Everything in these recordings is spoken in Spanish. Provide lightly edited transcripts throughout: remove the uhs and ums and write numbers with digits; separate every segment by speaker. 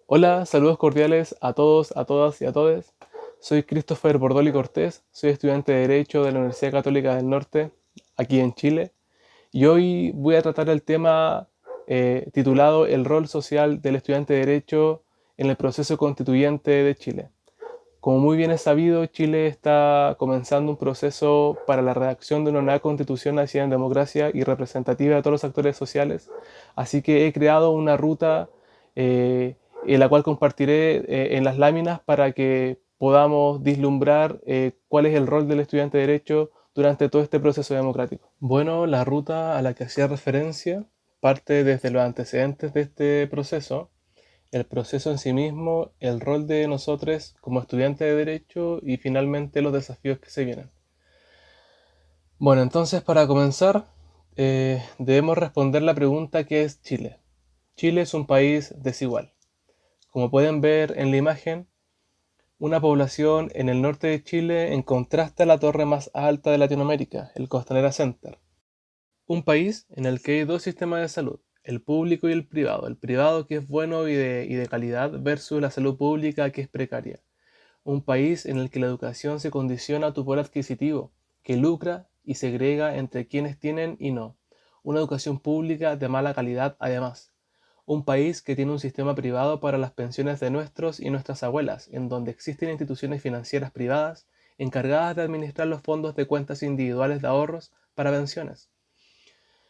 Speaker 1: Hola, saludos cordiales a todos, a todas y a todes. Soy Christopher Bordoli Cortés, soy estudiante de Derecho de la Universidad Católica del Norte, aquí en Chile, y hoy voy a tratar el tema titulado El rol social del estudiante de Derecho en el proceso constituyente de Chile. Como muy bien es sabido, Chile está comenzando un proceso para la redacción de una nueva constitución nacida en democracia y representativa de todos los actores sociales, así que he creado una ruta eh, en la cual compartiré en las láminas para que podamos vislumbrar cuál es el rol del estudiante de Derecho durante todo este proceso democrático. Bueno, la ruta a la que hacía referencia parte desde los antecedentes de este proceso, el proceso en sí mismo, el rol de nosotros como estudiantes de Derecho y finalmente los desafíos que se vienen. Bueno, entonces para comenzar, debemos responder la pregunta ¿qué es Chile? Chile es un país desigual. Como pueden ver en la imagen, una población en el norte de Chile en contraste a la torre más alta de Latinoamérica, el Costanera Center. Un país en el que hay dos sistemas de salud, el público y el privado. El privado que es bueno y de calidad versus la salud pública que es precaria. Un país en el que la educación se condiciona a tu poder adquisitivo, que lucra y segrega entre quienes tienen y no. Una educación pública de mala calidad además. Un país que tiene un sistema privado para las pensiones de nuestros y nuestras abuelas, en donde existen instituciones financieras privadas encargadas de administrar los fondos de cuentas individuales de ahorros para pensiones.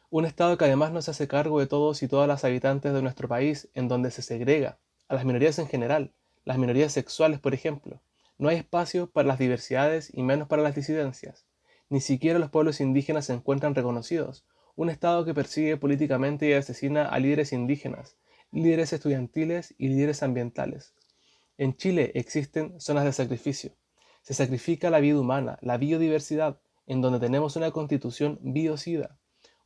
Speaker 1: Un Estado que además no se hace cargo de todos y todas las habitantes de nuestro país, en donde se segrega a las minorías en general, las minorías sexuales, por ejemplo. No hay espacio para las diversidades y menos para las disidencias. Ni siquiera los pueblos indígenas se encuentran reconocidos. Un Estado que persigue políticamente y asesina a líderes indígenas, líderes estudiantiles y líderes ambientales. En Chile existen zonas de sacrificio. Se sacrifica la vida humana, la biodiversidad, en donde tenemos una constitución biocida,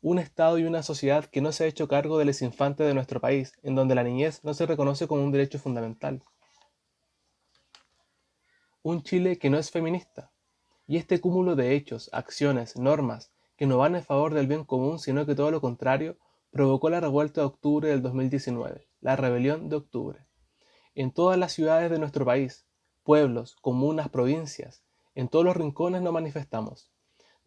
Speaker 1: un Estado y una sociedad que no se ha hecho cargo de los infantes de nuestro país, en donde la niñez no se reconoce como un derecho fundamental. Un Chile que no es feminista. Y este cúmulo de hechos, acciones, normas, que no van en favor del bien común, sino que todo lo contrario, provocó la revuelta de octubre del 2019, la rebelión de octubre. En todas las ciudades de nuestro país, pueblos, comunas, provincias, en todos los rincones nos manifestamos,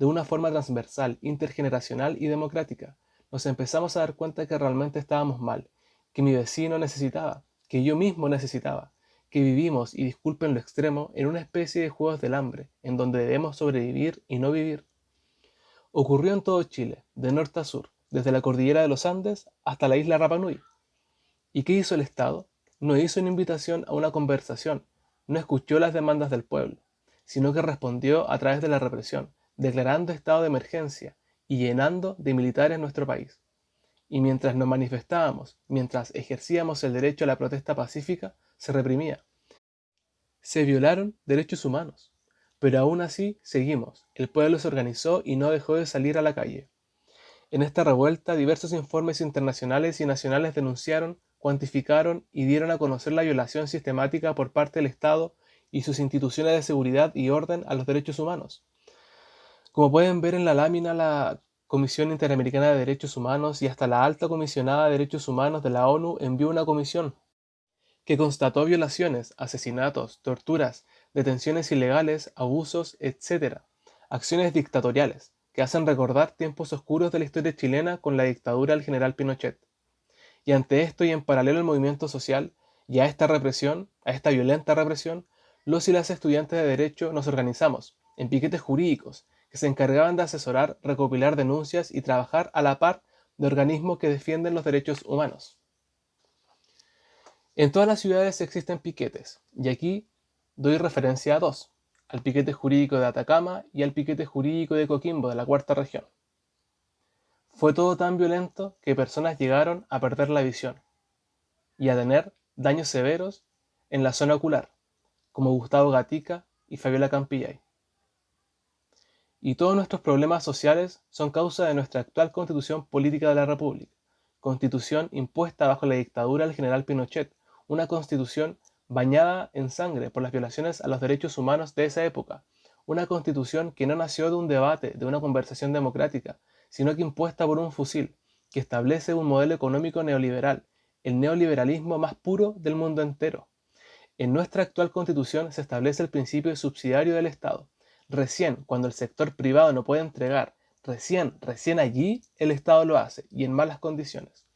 Speaker 1: de una forma transversal, intergeneracional y democrática. Nos empezamos a dar cuenta que realmente estábamos mal, que mi vecino necesitaba, que yo mismo necesitaba, que vivimos, y disculpen lo extremo, en una especie de juegos del hambre, en donde debemos sobrevivir y no vivir. Ocurrió en todo Chile, de norte a sur, desde la cordillera de los Andes hasta la isla Rapa Nui. ¿Y qué hizo el Estado? No hizo una invitación a una conversación, no escuchó las demandas del pueblo, sino que respondió a través de la represión, declarando estado de emergencia y llenando de militares nuestro país. Y mientras nos manifestábamos, mientras ejercíamos el derecho a la protesta pacífica, se reprimía. Se violaron derechos humanos. Pero aún así seguimos. El pueblo se organizó y no dejó de salir a la calle. En esta revuelta, diversos informes internacionales y nacionales denunciaron, cuantificaron y dieron a conocer la violación sistemática por parte del Estado y sus instituciones de seguridad y orden a los derechos humanos. Como pueden ver en la lámina, la Comisión Interamericana de Derechos Humanos y hasta la Alta Comisionada de Derechos Humanos de la ONU envió una comisión que constató violaciones, asesinatos, torturas, detenciones ilegales, abusos, etc. Acciones dictatoriales que hacen recordar tiempos oscuros de la historia chilena con la dictadura del general Pinochet. Y ante esto y en paralelo al movimiento social y a esta represión, a esta violenta represión, los y las estudiantes de Derecho nos organizamos en piquetes jurídicos que se encargaban de asesorar, recopilar denuncias y trabajar a la par de organismos que defienden los derechos humanos. En todas las ciudades existen piquetes, y aquí doy referencia a dos, al piquete jurídico de Atacama y al piquete jurídico de Coquimbo, de la cuarta región. Fue todo tan violento que personas llegaron a perder la visión y a tener daños severos en la zona ocular, como Gustavo Gatica y Fabiola Campillay. Y todos nuestros problemas sociales son causa de nuestra actual Constitución Política de la República, constitución impuesta bajo la dictadura del general Pinochet, una constitución bañada en sangre por las violaciones a los derechos humanos de esa época, una constitución que no nació de un debate, de una conversación democrática, sino que impuesta por un fusil, que establece un modelo económico neoliberal, el neoliberalismo más puro del mundo entero. En nuestra actual Constitución se establece el principio subsidiario del Estado. Recién, cuando el sector privado no puede entregar, recién allí el Estado lo hace, y en malas condiciones.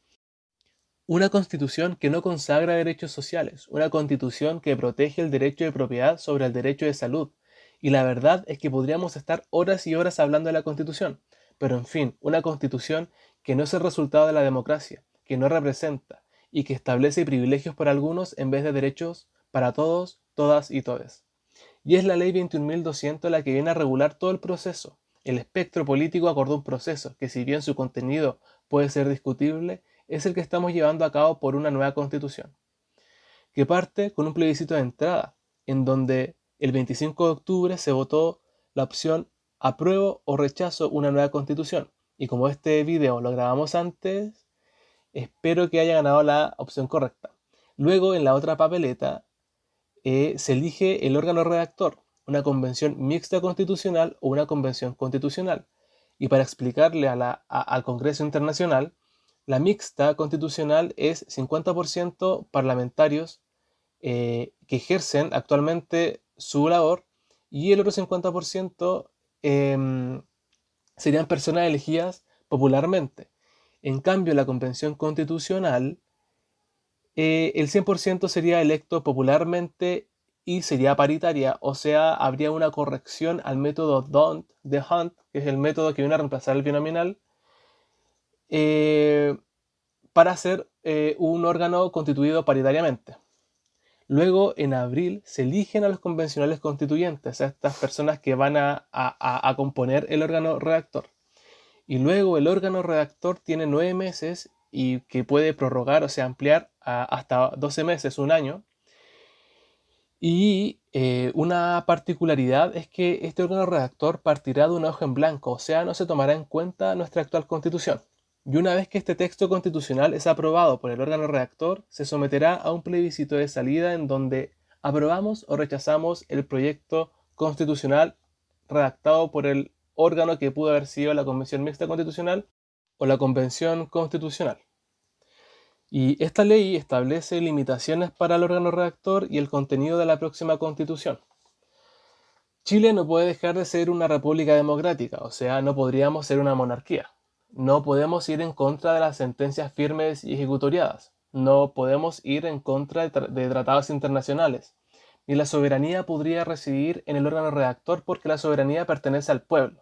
Speaker 1: Una Constitución que no consagra derechos sociales, una Constitución que protege el derecho de propiedad sobre el derecho de salud. Y la verdad es que podríamos estar horas y horas hablando de la Constitución, pero en fin, una Constitución que no es el resultado de la democracia, que no representa y que establece privilegios para algunos en vez de derechos para todos, todas y todes. Y es la Ley 21.200 la que viene a regular todo el proceso. El espectro político acordó un proceso que, si bien su contenido puede ser discutible, es el que estamos llevando a cabo por una nueva Constitución, que parte con un plebiscito de entrada, en donde el 25 de octubre se votó la opción apruebo o rechazo una nueva Constitución. Y como este video lo grabamos antes, espero que haya ganado la opción correcta. Luego, en la otra papeleta, se elige el órgano redactor, una convención mixta constitucional o una convención constitucional. Y para explicarle al Congreso Internacional, la mixta constitucional es 50% parlamentarios que ejercen actualmente su labor y el otro 50% serían personas elegidas popularmente. En cambio, la convención constitucional, el 100% sería electo popularmente y sería paritaria, o sea, habría una corrección al método de Hunt, que es el método que viene a reemplazar el binominal, para hacer un órgano constituido paritariamente. Luego, en abril, se eligen a los convencionales constituyentes, a estas personas que van a componer el órgano redactor. Y luego el órgano redactor tiene 9 meses y que puede prorrogar, o sea, ampliar hasta 12 meses, un año. Y una particularidad es que este órgano redactor partirá de una hoja en blanco, o sea, no se tomará en cuenta nuestra actual Constitución. Y una vez que este texto constitucional es aprobado por el órgano redactor, se someterá a un plebiscito de salida en donde aprobamos o rechazamos el proyecto constitucional redactado por el órgano que pudo haber sido la Convención Mixta Constitucional o la Convención Constitucional. Y esta ley establece limitaciones para el órgano redactor y el contenido de la próxima Constitución. Chile no puede dejar de ser una república democrática, o sea, no podríamos ser una monarquía. No podemos ir en contra de las sentencias firmes y ejecutoriadas. No podemos ir en contra de tratados internacionales. Ni la soberanía podría residir en el órgano redactor porque la soberanía pertenece al pueblo.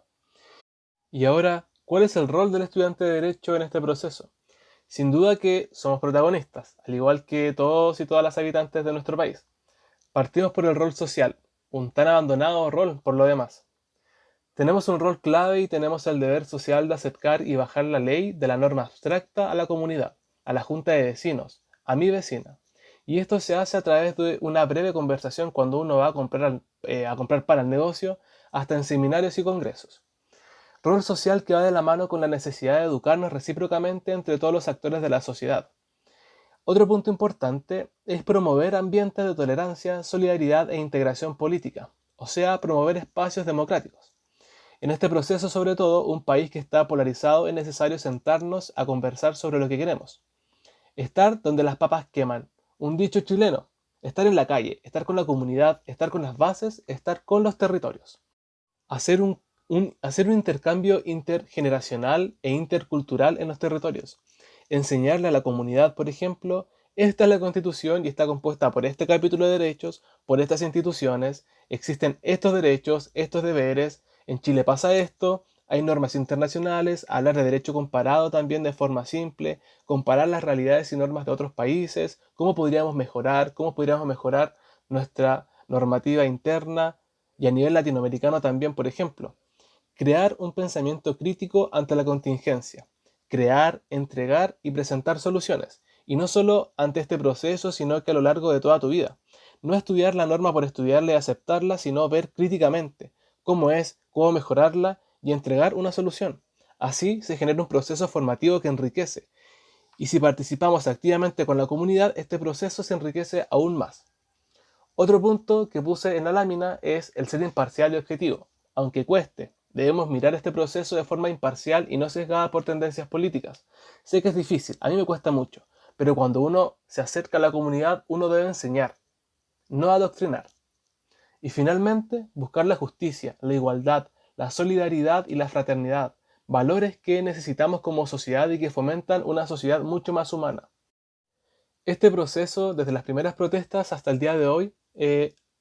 Speaker 1: Y ahora, ¿cuál es el rol del estudiante de Derecho en este proceso? Sin duda que somos protagonistas, al igual que todos y todas las habitantes de nuestro país. Partimos por el rol social, un tan abandonado rol por lo demás. Tenemos un rol clave y tenemos el deber social de acercar y bajar la ley de la norma abstracta a la comunidad, a la junta de vecinos, a mi vecina. Y esto se hace a través de una breve conversación cuando uno va a comprar para el negocio, hasta en seminarios y congresos. Rol social que va de la mano con la necesidad de educarnos recíprocamente entre todos los actores de la sociedad. Otro punto importante es promover ambientes de tolerancia, solidaridad e integración política, o sea, promover espacios democráticos. En este proceso, sobre todo, un país que está polarizado, es necesario sentarnos a conversar sobre lo que queremos. Estar donde las papas queman, un dicho chileno. Estar en la calle, estar con la comunidad, estar con las bases, estar con los territorios. Hacer un intercambio intergeneracional e intercultural en los territorios. Enseñarle a la comunidad, por ejemplo, esta es la Constitución y está compuesta por este capítulo de derechos, por estas instituciones, existen estos derechos, estos deberes, en Chile pasa esto, hay normas internacionales, hablar de derecho comparado también de forma simple, comparar las realidades y normas de otros países, cómo podríamos mejorar nuestra normativa interna y a nivel latinoamericano también, por ejemplo. Crear un pensamiento crítico ante la contingencia. Crear, entregar y presentar soluciones. Y no solo ante este proceso, sino que a lo largo de toda tu vida. No estudiar la norma por estudiarla y aceptarla, sino ver críticamente cómo es, cómo mejorarla y entregar una solución. Así se genera un proceso formativo que enriquece. Y si participamos activamente con la comunidad, este proceso se enriquece aún más. Otro punto que puse en la lámina es el ser imparcial y objetivo. Aunque cueste, debemos mirar este proceso de forma imparcial y no sesgada por tendencias políticas. Sé que es difícil, a mí me cuesta mucho, Pero cuando uno se acerca a la comunidad, uno debe enseñar, no adoctrinar. Y finalmente, buscar la justicia, la igualdad, la solidaridad y la fraternidad, valores que necesitamos como sociedad y que fomentan una sociedad mucho más humana. Este proceso, desde las primeras protestas hasta el día de hoy,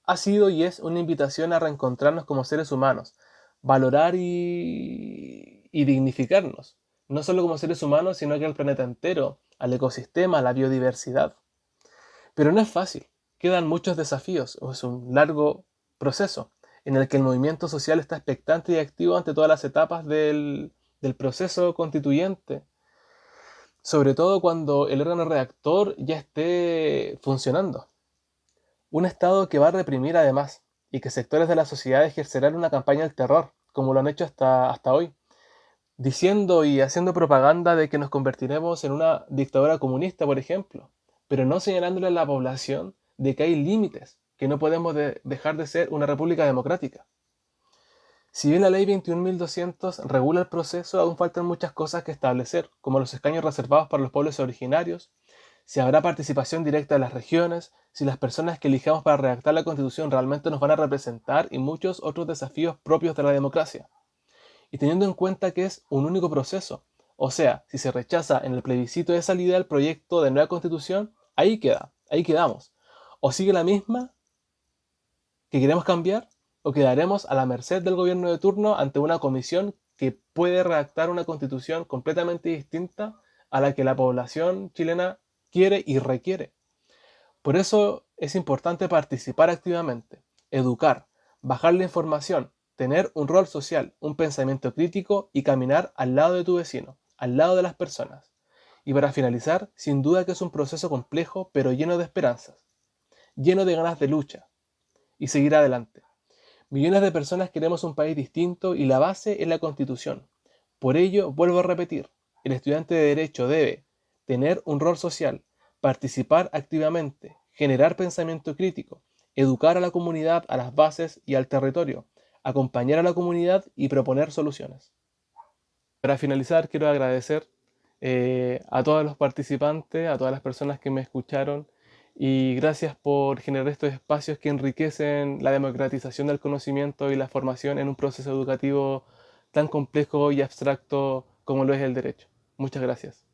Speaker 1: ha sido y es una invitación a reencontrarnos como seres humanos, valorar y dignificarnos, no solo como seres humanos, sino que al planeta entero, al ecosistema, a la biodiversidad. Pero no es fácil, quedan muchos desafíos, es un largo proceso en el que el movimiento social está expectante y activo ante todas las etapas del proceso constituyente, sobre todo cuando el órgano redactor ya esté funcionando. Un Estado que va a reprimir además y que sectores de la sociedad ejercerán una campaña del terror, como lo han hecho hasta hoy, diciendo y haciendo propaganda de que nos convertiremos en una dictadura comunista, por ejemplo, pero no señalándole a la población de que hay límites, que no podemos dejar de ser una república democrática. Si bien la ley 21.200 regula el proceso, aún faltan muchas cosas que establecer, como los escaños reservados para los pueblos originarios, si habrá participación directa de las regiones, si las personas que elijamos para redactar la Constitución realmente nos van a representar y muchos otros desafíos propios de la democracia. Y teniendo en cuenta que es un único proceso, o sea, si se rechaza en el plebiscito de salida el proyecto de nueva Constitución, ahí queda, ahí quedamos. O sigue la misma que queremos cambiar, o quedaremos a la merced del gobierno de turno ante una comisión que puede redactar una constitución completamente distinta a la que la población chilena quiere y requiere. Por eso es importante participar activamente, educar, bajar la información, tener un rol social, un pensamiento crítico y caminar al lado de tu vecino, al lado de las personas. Y para finalizar, sin duda que es un proceso complejo, pero lleno de esperanzas, lleno de ganas de lucha y seguir adelante. Millones de personas queremos un país distinto y la base es la Constitución. Por ello, vuelvo a repetir, el estudiante de Derecho debe tener un rol social, participar activamente, generar pensamiento crítico, educar a la comunidad, a las bases y al territorio, acompañar a la comunidad y proponer soluciones. Para finalizar, quiero agradecer a todos los participantes, a todas las personas que me escucharon y gracias por generar estos espacios que enriquecen la democratización del conocimiento y la formación en un proceso educativo tan complejo y abstracto como lo es el derecho. Muchas gracias.